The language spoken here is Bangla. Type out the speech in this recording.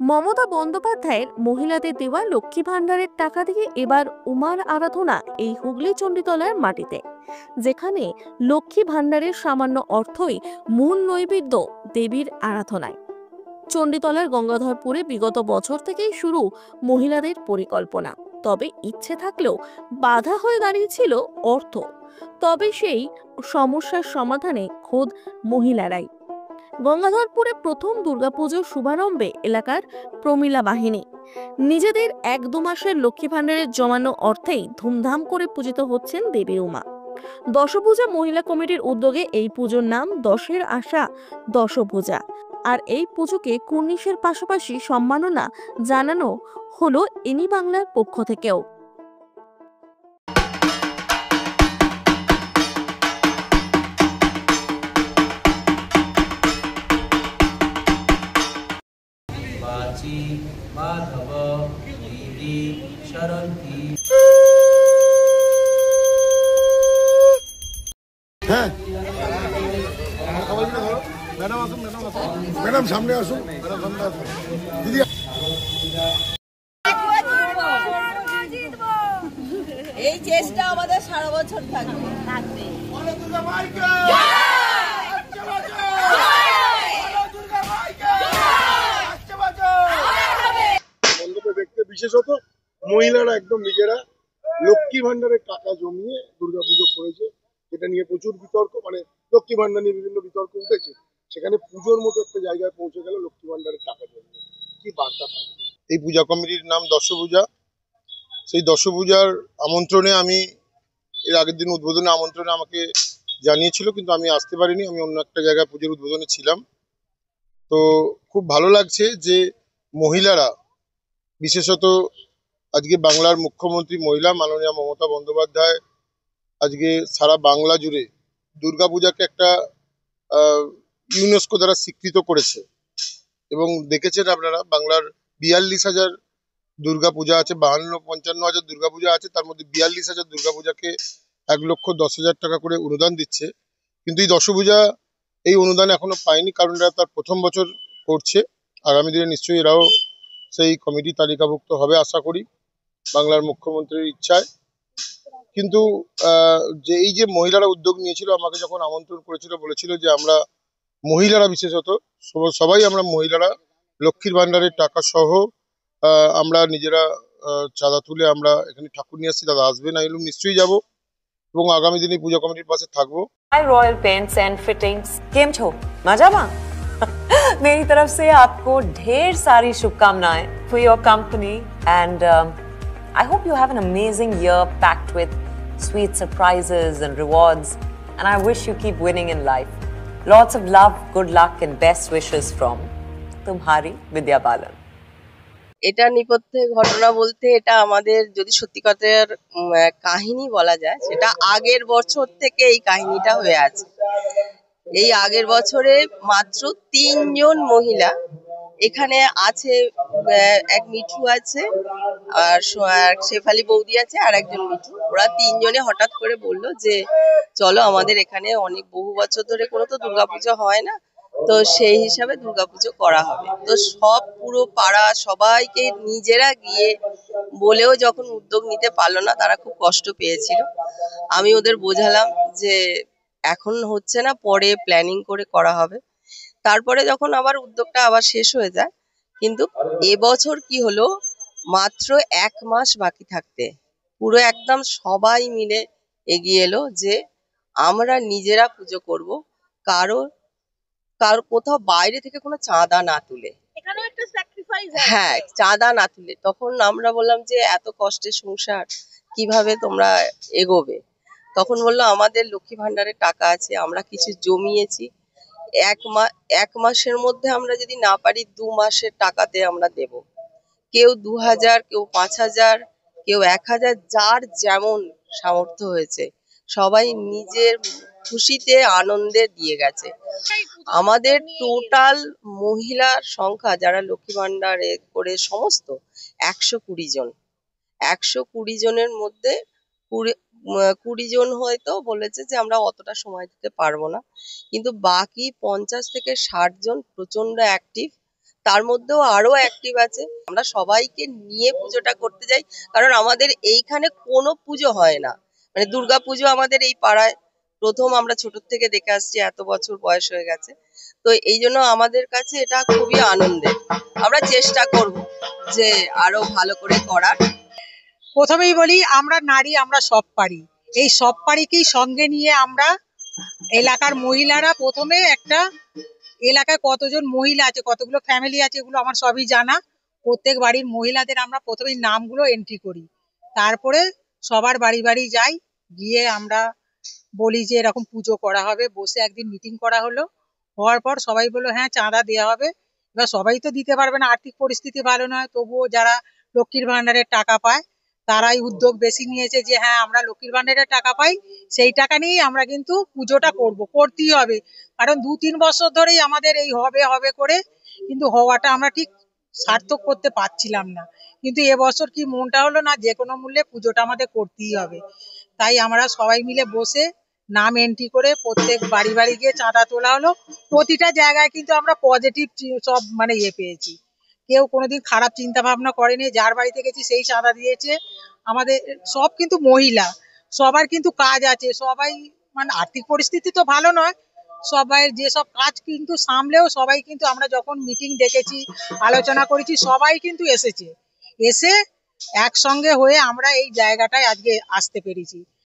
মমতা বন্দ্যোপাধ্যায়ের মহিলাদের দেওয়া লক্ষ্মী ভান্ডারের টাকা দিয়ে এবার উমার আরাধনা এই হুগলি চণ্ডীতলার মাটিতে, যেখানে লক্ষ্মী ভান্ডারের সামান্য অর্থই মূল নৈবেদ্য দেবীর আরাধনায়। চণ্ডীতলার গঙ্গাধরপুরে বিগত বছর থেকেই শুরু মহিলাদের পরিকল্পনা, তবে ইচ্ছে থাকলেও বাধা হয়ে দাঁড়িয়েছিল অর্থ। তবে সেই সমস্যার সমাধানে খোদ মহিলারাই। গঙ্গাধরপুরে প্রথম দুর্গাপুজোর শুভারম্ভে এলাকার প্রমীলা বাহিনী নিজেদের 1-2 মাসের লক্ষ্মী ভান্ডারের জমানো অর্থেই ধুমধাম করে পূজিত হচ্ছেন দেবী উমা। দশভূজা মহিলা কমিটির উদ্যোগে এই পুজোর নাম দশের আশা দশভূজা। আর এই পুজোকে কুর্নিশের পাশাপাশি সম্মাননা জানানো হলো এনি বাংলার পক্ষ থেকেও। वाची माधव दीदी शरंती। मैडम सामने आसुन, मैडम सामने आसुन। दीदी এই চেষ্টা আমাদের সারা বছর থাকবে। মণ্ডপে দেখতে বিশেষত মহিলারা একদম নিজেরা লক্ষ্মী ভান্ডারের টাকা জমিয়ে দুর্গাপুজো করেছে, যেটা নিয়ে প্রচুর বিতর্ক, মানে লক্ষ্মী ভান্ডার নিয়ে বিভিন্ন বিতর্ক উঠেছে। সেখানে পুজোর মতো একটা জায়গায় পৌঁছে গেল লক্ষ্মী ভান্ডারের টাকা জমিয়ে। কি বার্তা থাকবে? এই পূজা কমিটির নাম দশভূজা। সেই দশভূজার আমন্ত্রণে আমি এর আগের দিন উদ্বোধনে আমন্ত্রণে আমাকে জানিয়েছিল, কিন্তু আমি আসতে পারিনি, আমি অন্য একটা জায়গায় পুজোর উদ্বোধনে ছিলাম। তো খুব ভালো লাগছে যে মহিলারা, বিশেষত আজকে বাংলার মুখ্যমন্ত্রী মহিলা মাননীয়া মমতা বন্দ্যোপাধ্যায় আজকে সারা বাংলা জুড়ে দুর্গাপূজাকে একটা ইউনেস্কো দ্বারা স্বীকৃত করেছে। এবং দেখেছেন আপনারা, বাংলার 42,000 দুর্গাপূজা আছে, 52-55,000 দুর্গাপূজা আছে, তার মধ্যে 42,000 দুর্গাপূজাকে 1,10,000 টাকা করে অনুদান দিচ্ছে। কিন্তু এই দশভূজা এই অনুদান এখনো পায়নি, কারণ এরা তার প্রথম বছর করছে। আগামী দিনে নিশ্চয়ই এরাও সেই কমিটি তালিকাভুক্ত হবে আশা করি, বাংলার মুখ্যমন্ত্রীর ইচ্ছায়। কিন্তু যে এই যে মহিলারা উদ্যোগ নিয়েছিল, আমাকে যখন আমন্ত্রণ করেছিল, বলেছিল যে আমরা মহিলারা, বিশেষত সবাই আমরা মহিলারা লক্ষ্মীর ভান্ডারের টাকা সহ আমরা নিজেরা চাঁদা তুলে আমরা এখানে ঠাকুর নিয়ে আসছি। দাদা আসবেন, আমি নিশ্চয়ই যাব এবং আগামী দিনে পূজা কমিটির পাশে থাকবো। रॉयल पेंट्स एंड फिटिंग्स केम छो मजामा मेरी तरफ से आपको ढेर सारी शुभकामनाएं for your company and I hope you have an amazing year packed with sweet surprises and rewards and I wish you keep winning in life lots of love good luck and best wishes from तुम्हारी विद्या बालन। এটা নেপথ্যে ঘটনা বলতে, এটা আমাদের যদি সত্যি কথার কাহিনী বলা যায়, সেটা আগের বছর থেকে এই কাহিনীটা হয়ে আছে। এই আগের বছরে মাত্র 3 জন মহিলা এখানে আছে, এক মিঠু আছে, আর শেফালি বৌদি আছে, আর একজন মিঠু। ওরা 3 জনে হঠাৎ করে বললো যে চলো আমাদের এখানে অনেক বহু বছর ধরে কোনো তো দুর্গাপুজো হয় না, তো সেই হিসাবে দুর্গাপুজো করা হবে। তো সব পুরো পাড়া সবাইকে নিজেরা গিয়ে বলেও যখন উদ্যোগ নিতে পারলো না, তারা খুব কষ্ট পেয়েছিল। আমি ওদের বোঝালাম যে এখন হচ্ছে না, পরে প্ল্যানিং করে করা হবে। তারপরে যখন আবার উদ্যোগটা আবার শেষ হয়ে যায়, কিন্তু এবছর কি হলো, মাত্র 1 মাস বাকি থাকতে পুরো একদম সবাই মিলে এগিয়ে এলো যে আমরা নিজেরা পুজো করব, কারো কোথাও বাইরে থেকে কোনো চাঁদা না তুলে। হ্যাঁ, চাঁদা না তুলে। তখন আমরা বললাম যে এত কষ্টের সংসার, কিভাবে তোমরা এগোবে? তখন বললো আমাদের লক্ষ্মী ভান্ডারের টাকা আছে, আমরা কিছু জমিয়েছি, 1 মাসের মধ্যে আমরা যদি না পারি 2 মাসের টাকাতে আমরা দেব। কেউ 2,000, কেউ 5,000, কেউ 1,000, যার যেমন সামর্থ্য হয়েছে সবাই নিজের খুশিতে আনন্দে দিয়ে গেছে। আমাদের টোটাল মহিলার সংখ্যা যারা লক্ষ্মী ভান্ডারে করে সমস্ত 120 জন। 120 জনের মধ্যে 20 জন হয়তো বলেছে যে আমরা অতটা সময় দিতে পারবো না, কিন্তু বাকি 50 থেকে 60 জন প্রচন্ড অ্যাক্টিভ। তার মধ্যেও আরো অ্যাক্টিভ আছে। আমরা সবাইকে নিয়ে পুজোটা করতে যাই, কারণ আমাদের এইখানে কোনো পুজো হয় না। মানে দুর্গা পুজো আমাদের এই পাড়ায় প্রথম, আমরা ছোট থেকে দেখে আসছি, এত বছর বয়স হয়ে গেছে। তো এই জন্য আমাদের কাছে এটা খুবই আনন্দের। আমরা চেষ্টা করব যে আরো ভালো করে করার। প্রথমেই বলি, আমরা নারী, আমরা সব পারি। এই সব পারিকেই সঙ্গে নিয়ে আমরা এলাকার মহিলারা প্রথমে একটা, এলাকায় কতজন মহিলা আছে, কতগুলো ফ্যামিলি আছে, এগুলো আমার সবই জানা। প্রত্যেক বাড়ির মহিলাদের আমরা প্রথমেই নামগুলো এন্ট্রি করি, তারপরে সবার বাড়ি বাড়ি যাই, গিয়ে আমরা বলি যে এরকম পুজো করা হবে। বসে একদিন মিটিং করা হলো, হওয়ার পর সবাই বললো হ্যাঁ চাঁদা দেওয়া হবে। এবার সবাই তো দিতে পারবে না, আর্থিক পরিস্থিতি ভালো নয়, তবুও যারা লক্ষ্মীর ভান্ডারের টাকা পায় তারাই উদ্যোগ বেশি নিয়েছে যে হ্যাঁ আমরা লক্ষ্মীর ভান্ডারের টাকা পাই, সেই টাকা নিয়েই আমরা কিন্তু পুজোটা করতেই হবে। কারণ 2-3 বছর ধরেই আমাদের এই হবে হবে করে কিন্তু হওয়াটা আমরা ঠিক সার্থক করতে পারছিলাম না। কিন্তু এবছর কি মনটা হলো না, যে কোনো মূল্যে পুজোটা আমাদের করতেই হবে। তাই আমরা সবাই মিলে বসে নাম এন্ট্রি করে প্রত্যেক বাড়ি বাড়ি গিয়ে চাঁদা তোলা হলো। প্রতিটা জায়গায় কিন্তু আমরা পজিটিভ সব মানে পেয়েছি। কেউ কোনোদিন খারাপ চিন্তা ভাবনা করেনি, যার বাড়িতে গেছি সেই চাঁদা দিয়েছে। আমাদের সব কিন্তু মহিলা, সবার কিন্তু কাজ আছে, সবাই মানে আর্থিক পরিস্থিতি তো ভালো নয়, সবাই যেসব কাজ কিন্তু সামলেও সবাই কিন্তু, আমরা যখন মিটিং ডেকেছি, আলোচনা করেছি, সবাই কিন্তু এসেছে। এসে একসঙ্গে হয়ে আমরা এই জায়গাটায় আজকে আসতে পেরেছি।